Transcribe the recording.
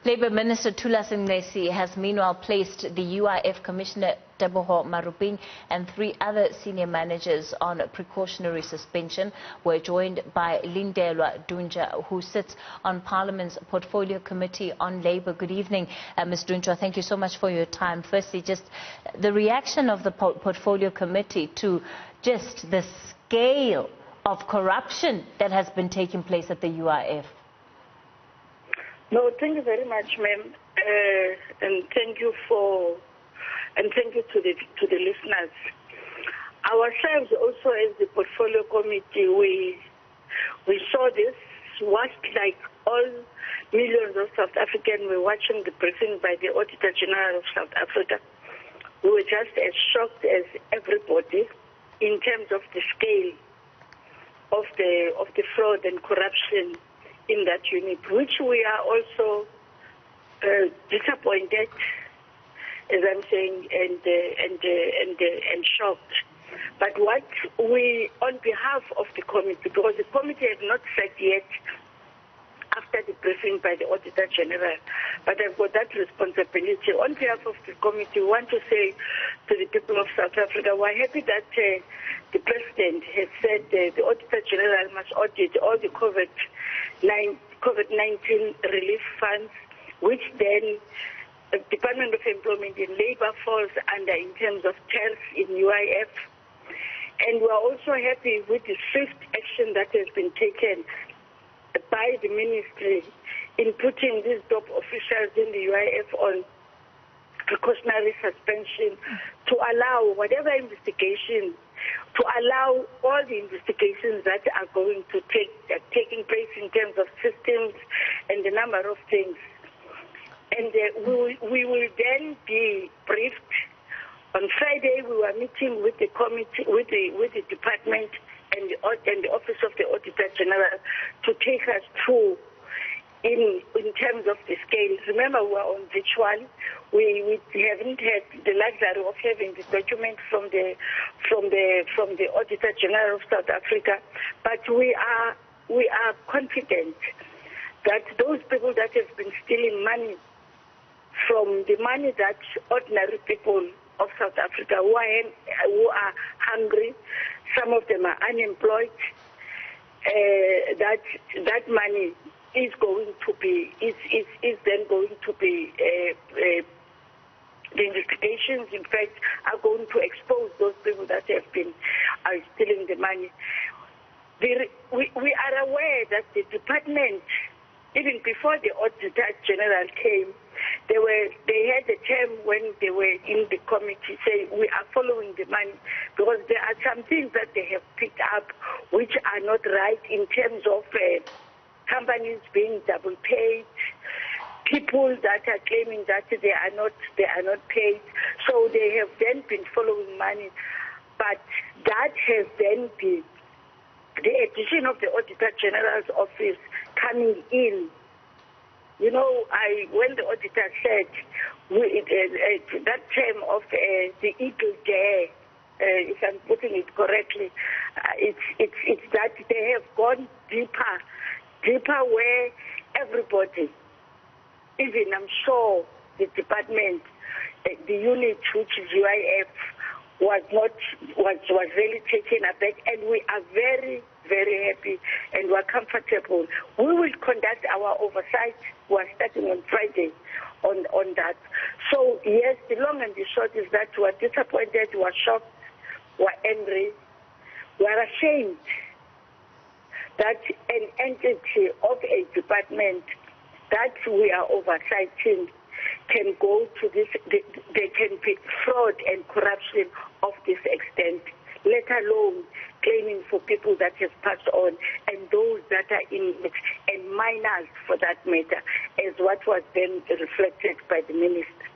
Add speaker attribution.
Speaker 1: Labour Minister Thulas Nxesi has meanwhile placed the UIF Commissioner Teboho Maruping and 3 other senior managers on precautionary suspension. We're joined by Lindelwa Dunjwa, who sits on Parliament's Portfolio Committee on Labour. Good evening, Ms. Dunjwa. Thank you so much for your time. Firstly, just the reaction of the Portfolio Committee to just the scale of corruption that has been taking place at the UIF.
Speaker 2: No, thank you very much, ma'am, and thank you to the listeners. Ourselves also as the portfolio committee, we saw this, watched like all millions of South Africans were watching the briefing by the Auditor General of South Africa. We were just as shocked as everybody in terms of the scale of the fraud and corruption in that unit, which we are also disappointed, as I'm saying, and shocked. But what we, on behalf of the committee, because the committee has not said yet after the briefing by the Auditor General, but I've got that responsibility. On behalf of the committee, we want to say to the people of South Africa, we're happy that the President has said the Auditor General must audit all the COVID-19 relief funds, which then the Department of Employment and Labour falls under in terms of TERS in UIF. And we are also happy with the swift action that has been taken by the ministry in putting these top officials in the UIF on precautionary suspension to allow whatever investigation, to allow all the investigations that are going to taking place in terms of systems and a number of things. And we will then be briefed. On Friday, we were meeting with the committee, with the department and the Office of the Auditor General to take us through in terms of the scale. Remember, we are on virtual. We haven't had the luxury of having the document from the Auditor General of South Africa, but we are confident that those people that have been stealing money from the money that ordinary people of South Africa who are hungry, some of them are unemployed, that money is going to be then going to be the investigations, in fact, are going to expose those people that have been stealing the money. We are aware that the department, even before the Auditor General came, they had a term when they were in the committee saying we are following the money, because there are some things that they have picked up which are not right in terms of companies being double paid, people that are claiming that they are not paid. So they have then been following money, but that has then been the addition of the Auditor General's office coming in. You know, when the auditor said that term of the eagle dare, if I'm putting it correctly, it's that they have gone deeper where everybody, even I'm sure the department, the unit which is UIF, was really taken aback, and we are very, very happy and we're comfortable. We will conduct our oversight. We're starting on Friday on that. So yes, the long and the short is that we're disappointed, we're shocked, we're angry, we're ashamed that an entity of a department that we are oversighting can go to this, there can be fraud and corruption of this extent, let alone claiming for people that have passed on and those that are in it, and minors for that matter, as what was then reflected by the minister.